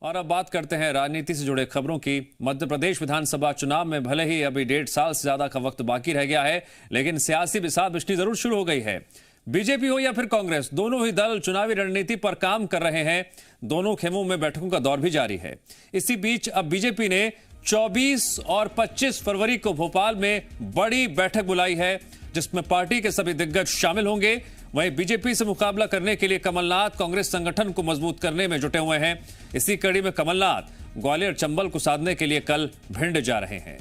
और अब बात करते हैं राजनीति से जुड़े खबरों की। मध्य प्रदेश विधानसभा चुनाव में भले ही अभी 1.5 साल से ज्यादा का वक्त बाकी रह गया है, लेकिन सियासी बिसात बिछनी जरूर शुरू हो गई है। बीजेपी हो या फिर कांग्रेस, दोनों ही दल चुनावी रणनीति पर काम कर रहे हैं। दोनों खेमों में बैठकों का दौर भी जारी है। इसी बीच अब बीजेपी ने 24 और 25 फरवरी को भोपाल में बड़ी बैठक बुलाई है, जिसमें पार्टी के सभी दिग्गज शामिल होंगे। वहीं बीजेपी से मुकाबला करने के लिए कमलनाथ कांग्रेस संगठन को मजबूत करने में जुटे हुए हैं। इसी कड़ी में कमलनाथ ग्वालियर चंबल को साधने के लिए कल भिंड जा रहे हैं।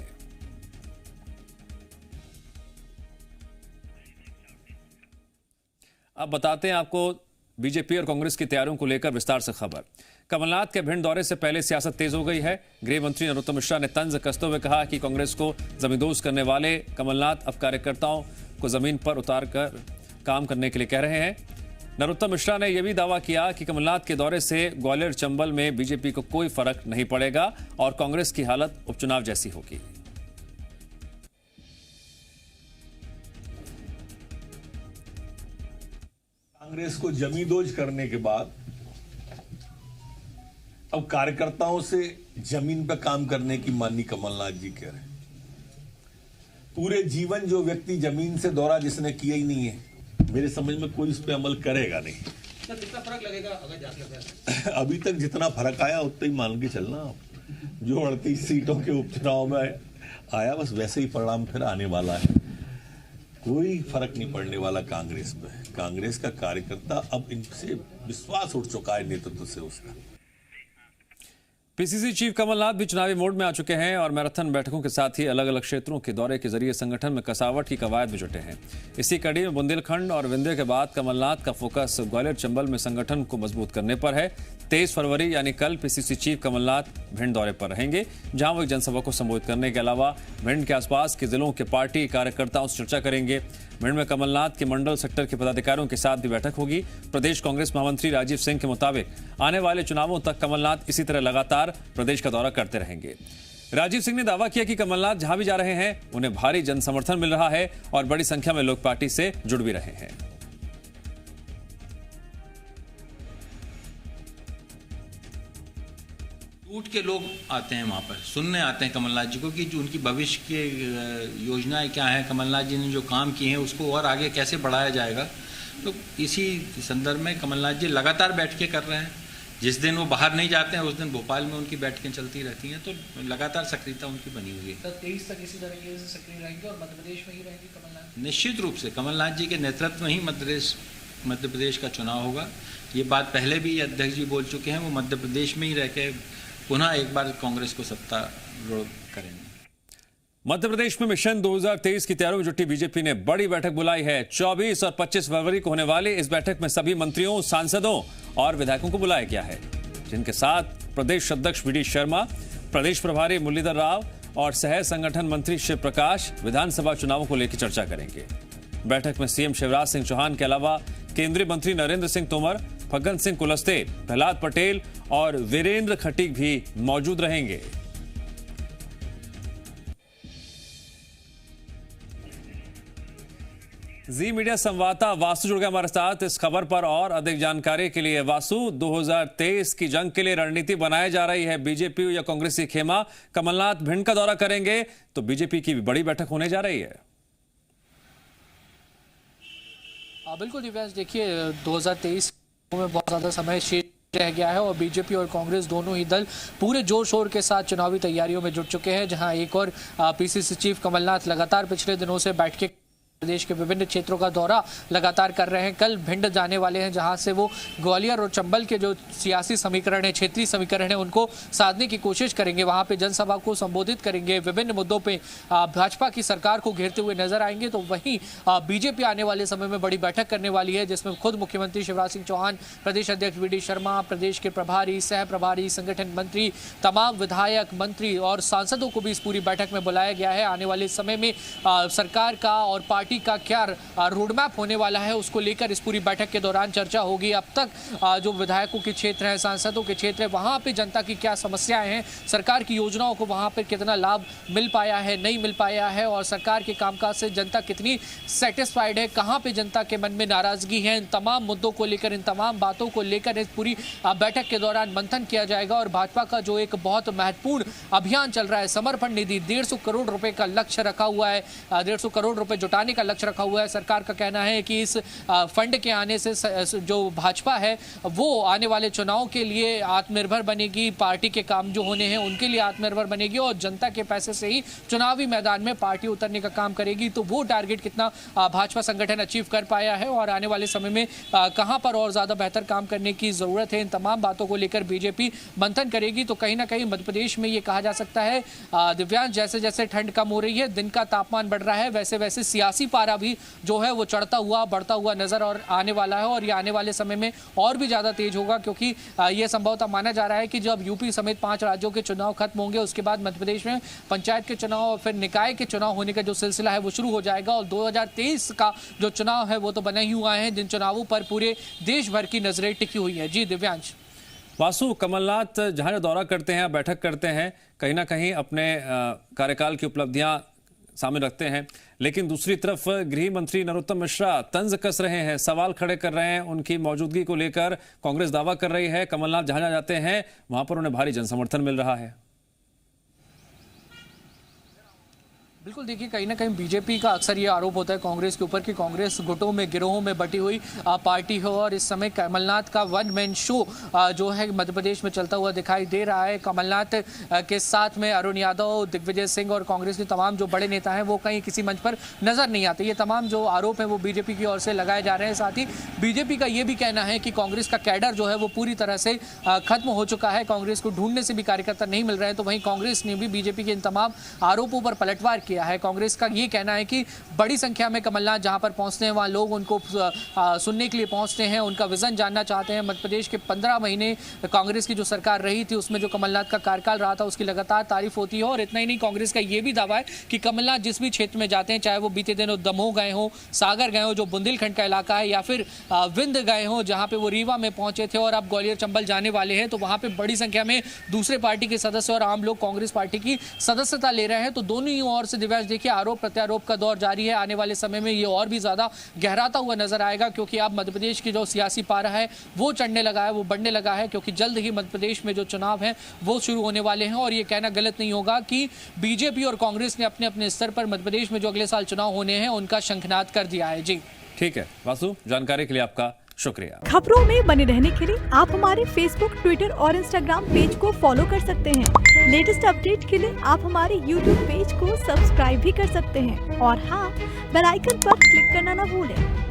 अब बताते हैं आपको बीजेपी और कांग्रेस की तैयारियों को लेकर विस्तार से खबर। कमलनाथ के भिंड दौरे से पहले सियासत तेज हो गई है। गृह मंत्री नरोत्तम मिश्रा ने तंज कसते हुए कहा कि कांग्रेस को जमींदोज करने वाले कमलनाथ अब कार्यकर्ताओं को जमीन पर उतार कर काम करने के लिए कह रहे हैं। नरोत्तम मिश्रा ने यह भी दावा किया कि कमलनाथ के दौरे से ग्वालियर चंबल में बीजेपी को कोई फर्क नहीं पड़ेगा और कांग्रेस की हालत उपचुनाव जैसी होगी। कांग्रेस को जमींदोज करने के बाद अब कार्यकर्ताओं से जमीन पर काम करने की माननीय कमलनाथ जी कह रहे हैं। पूरे जीवन जो व्यक्ति जमीन से दौरा जिसने किया ही नहीं है, मेरे समझ में कोई इस पे अमल करेगा नहीं। सर, कितना फर्क लगेगा अगर जाके लगता है? अभी तक जितना फर्क आया उतना ही मान के चलना। जो 38 सीटों के उपचुनाव में आया, बस वैसे ही परिणाम फिर आने वाला है। कोई फर्क नहीं पड़ने वाला कांग्रेस पे। कांग्रेस का कार्यकर्ता अब इनसे विश्वास उठ चुका है नेतृत्व से उसका। पीसीसी चीफ कमलनाथ भी चुनावी मोड में आ चुके हैं और मैराथन बैठकों के साथ ही अलग अलग क्षेत्रों के दौरे के जरिए संगठन में कसावट की कवायद में जुटे हैं। इसी कड़ी में बुंदेलखंड और विंध्य के बाद कमलनाथ का फोकस ग्वालियर चंबल में संगठन को मजबूत करने पर है। 23 फरवरी यानी कल पीसीसी चीफ कमलनाथ भिंड दौरे पर रहेंगे, जहां वो एक जनसभा को संबोधित करने के अलावा भिंड के आसपास के जिलों के पार्टी कार्यकर्ताओं से चर्चा करेंगे। भिंड में कमलनाथ के मंडल सेक्टर के पदाधिकारियों के साथ भी बैठक होगी। प्रदेश कांग्रेस महामंत्री राजीव सिंह के मुताबिक आने वाले चुनावों तक कमलनाथ इसी तरह लगातार प्रदेश का दौरा करते रहेंगे। राजीव सिंह ने दावा किया कि कमलनाथ जहां भी जा रहे हैं उन्हें भारी जन समर्थन मिल रहा है और बड़ी संख्या में लोग पार्टी से जुड़ भी रहे हैं। टूट के लोग आते हैं वहाँ पर, सुनने आते हैं कमलनाथ जी को कि जो उनकी भविष्य की योजनाएं क्या हैं, कमलनाथ जी ने जो काम किए हैं उसको और आगे कैसे बढ़ाया जाएगा। तो इसी संदर्भ में कमलनाथ जी लगातार बैठकें कर रहे हैं। जिस दिन वो बाहर नहीं जाते हैं उस दिन भोपाल में उनकी बैठकें चलती रहती हैं, तो लगातार सक्रियता उनकी बनी हुई है। 23 तक इसी तरीके से सक्रिय रहेंगे और मध्य प्रदेश में ही रहेंगे कमलनाथ? निश्चित रूप से कमलनाथ जी के नेतृत्व में ही मध्य प्रदेश का चुनाव होगा। ये बात पहले भी अध्यक्ष जी बोल चुके हैं। वो मध्य प्रदेश में ही रह के पुनः एक बार कांग्रेस को सत्तारूढ़ करेंगे। मध्य प्रदेश में मिशन 2023 की तैयारियों में जुटी बीजेपी ने बड़ी बैठक बुलाई है। 24 और 25 फरवरी को होने वाली इस बैठक में सभी मंत्रियों, सांसदों और विधायकों को बुलाया गया है, जिनके साथ प्रदेश अध्यक्ष वी डी शर्मा, प्रदेश प्रभारी मुरलीधर राव और सह संगठन मंत्री शिव प्रकाश विधानसभा चुनावों को लेकर चर्चा करेंगे। बैठक में सीएम शिवराज सिंह चौहान के अलावा केंद्रीय मंत्री नरेंद्र सिंह तोमर, फग्गन सिंह कुलस्ते, प्रहलाद पटेल और वीरेंद्र खटीक भी मौजूद रहेंगे। जी मीडिया संवाददाता वासु जुड़ गए हमारे साथ इस खबर पर और अधिक जानकारी के लिए। वासु, 2023 की जंग के लिए रणनीति बनाई जा रही है। बीजेपी या कांग्रेस की खेमा, कमलनाथ भिंड का दौरा करेंगे तो बीजेपी की भी बड़ी बैठक होने जा रही है। बिल्कुल दिव्यांश, देखिए 2023 में बहुत ज्यादा समय शेष रह गया है और बीजेपी और कांग्रेस दोनों ही दल पूरे जोर शोर के साथ चुनावी तैयारियों में जुट चुके हैं, जहां एक और पीसीसी चीफ कमलनाथ लगातार पिछले दिनों से बैठ के प्रदेश के विभिन्न क्षेत्रों का दौरा लगातार कर रहे हैं। कल भिंड जाने वाले हैं, जहां से वो ग्वालियर और चंबल के जो सियासी समीकरण है, क्षेत्रीय समीकरण है, उनको साधने की कोशिश करेंगे। वहां पे जनसभा को संबोधित करेंगे, विभिन्न मुद्दों पे भाजपा की सरकार को घेरते हुए नजर आएंगे। तो वहीं बीजेपी आने वाले समय में बड़ी बैठक करने वाली है, जिसमें खुद मुख्यमंत्री शिवराज सिंह चौहान, प्रदेश अध्यक्ष वी डी शर्मा, प्रदेश के प्रभारी, सह प्रभारी, संगठन मंत्री, तमाम विधायक, मंत्री और सांसदों को भी इस पूरी बैठक में बुलाया गया है। आने वाले समय में सरकार का और पार्टी पार्टी का क्या रोड मैप होने वाला है, उसको लेकर इस पूरी बैठक के दौरान चर्चा होगी। अब तक जो विधायकों के क्षेत्र हैं, सांसदों के क्षेत्र है, वहाँ पे जनता की क्या समस्याएं हैं, सरकार की योजनाओं को वहाँ पर कितना लाभ मिल पाया है, नहीं मिल पाया है, और सरकार के कामकाज से जनता कितनी सेटिस्फाइड है, कहाँ पे जनता के मन में नाराजगी है, इन तमाम मुद्दों को लेकर, इन तमाम बातों को लेकर इस पूरी बैठक के दौरान मंथन किया जाएगा। और भाजपा का जो एक बहुत महत्वपूर्ण अभियान चल रहा है, समर्पण निधि, 150 करोड़ रुपए का लक्ष्य रखा हुआ है, 150 करोड़ रुपए जुटाने का लक्ष्य रखा हुआ है। सरकार का कहना है कि इस फंड के आने से जो भाजपा है वो आने वाले चुनाव के लिए आत्मनिर्भर बनेगी, पार्टी के काम जो होने हैं उनके लिए आत्मनिर्भर बनेगी, और जनता के पैसे से ही चुनावी मैदान में पार्टी उतरने का काम करेगी। तो वो टारगेट कितना भाजपा संगठन अचीव कर पाया है और आने वाले समय में कहां पर और ज्यादा बेहतर काम करने की जरूरत है, इन तमाम बातों को लेकर बीजेपी मंथन करेगी। तो कहीं ना कहीं मध्य प्रदेश में ये कहा जा सकता है, दिव्यांश, जैसे जैसे ठंड कम हो रही है, दिन का तापमान बढ़ रहा है, वैसे वैसे सियासी पारा भी जो है वो चढ़ता हुआ, बढ़ता हुआ नजर और आने वाला है। और ये आने वाले समय में और भी ज्यादा तेज होगा, क्योंकि ये संभवतः माना जा रहा है कि जब यूपी समेत 5 राज्यों के चुनाव खत्म होंगे, उसके बाद मध्य प्रदेश में पंचायत के चुनाव और फिर निकाय के चुनाव होने का जो सिलसिला है वो शुरू हो जाएगा। और 2023 का जो चुनाव है वो तो बने ही हुआ है, जिन चुनावों पर पूरे देश भर की नजरें टिकी हुई है। जी दिव्यांश। वासु, कमलनाथ जहां दौरा करते हैं, बैठक करते हैं, कहीं ना कहीं अपने कार्यकाल की उपलब्धियां सामने रखते हैं, लेकिन दूसरी तरफ गृह मंत्री नरोत्तम मिश्रा तंज कस रहे हैं, सवाल खड़े कर रहे हैं, उनकी मौजूदगी को लेकर कांग्रेस दावा कर रही है कमलनाथ जहां जाते हैं वहां पर उन्हें भारी जनसमर्थन मिल रहा है। बिल्कुल, देखिए कहीं ना कहीं बीजेपी का अक्सर ये आरोप होता है कांग्रेस के ऊपर कि कांग्रेस गुटों में, गिरोहों में बटी हुई पार्टी हो, और इस समय कमलनाथ का वन मैन शो जो है मध्य प्रदेश में चलता हुआ दिखाई दे रहा है। कमलनाथ के साथ में अरुण यादव, दिग्विजय सिंह और कांग्रेस के तमाम जो बड़े नेता हैं वो कहीं किसी मंच पर नजर नहीं आते। ये तमाम जो आरोप हैं वो बीजेपी की ओर से लगाए जा रहे हैं। साथ ही बीजेपी का ये भी कहना है कि कांग्रेस का कैडर जो है वो पूरी तरह से खत्म हो चुका है, कांग्रेस को ढूंढने से भी कार्यकर्ता नहीं मिल रहे हैं। तो वहीं कांग्रेस ने भी बीजेपी के इन तमाम आरोपों पर पलटवार किया है। कांग्रेस का ये कहना है कि बड़ी संख्या में कमलनाथ जहां पर पहुंचते हैं वहां लोग उनको सुनने के लिए पहुंचते हैं, उनका विजन जानना चाहते हैं। मध्य प्रदेश के 15 महीने कांग्रेस की जो सरकार रही थी उसमें जो कमलनाथ का कार्यकाल रहा था उसकी लगातार तारीफ होती है। और इतना ही नहीं, कांग्रेस का ये भी दावा है कि कमलनाथ जिस भी क्षेत्र में जाते हैं, चाहे वो बीते दिनों दमोह गए हों, सागर गए हों जो बुंदेलखंड का इलाका है, या फिर विंध गए हों जहां पे वो रीवा में पहुंचे थे और अब ग्वालियर चंबल जाने वाले हैं, तो वहां पे बड़ी संख्या में दूसरे पार्टी के सदस्य और आम लोग कांग्रेस पार्टी की सदस्यता ले रहे हैं। तो दोनों ही ओर से दिव्यांश देखिए आरोप प्रत्यारोप का दौर जारी है। आने वाले समय में ये और भी ज्यादा गहराता हुआ नजर आएगा, क्योंकि अब मध्य प्रदेश की जो सियासी पारा है वो चढ़ने लगा है, वो बढ़ने लगा है, क्योंकि जल्द ही मध्य प्रदेश में जो चुनाव है वो शुरू होने वाले हैं। और ये कहना गलत नहीं होगा कि बीजेपी और कांग्रेस ने अपने अपने स्तर पर मध्य प्रदेश में जो अगले साल चुनाव होने हैं उनका शंखनाद कर दिया है। जी ठीक है वासु, जानकारी के लिए आपका शुक्रिया। खबरों में बने रहने के लिए आप हमारे फेसबुक, ट्विटर और इंस्टाग्राम पेज को फॉलो कर सकते हैं। लेटेस्ट अपडेट के लिए आप हमारे यूट्यूब पेज को सब्सक्राइब भी कर सकते हैं। और हाँ, बेल आइकन पर क्लिक करना न भूलें।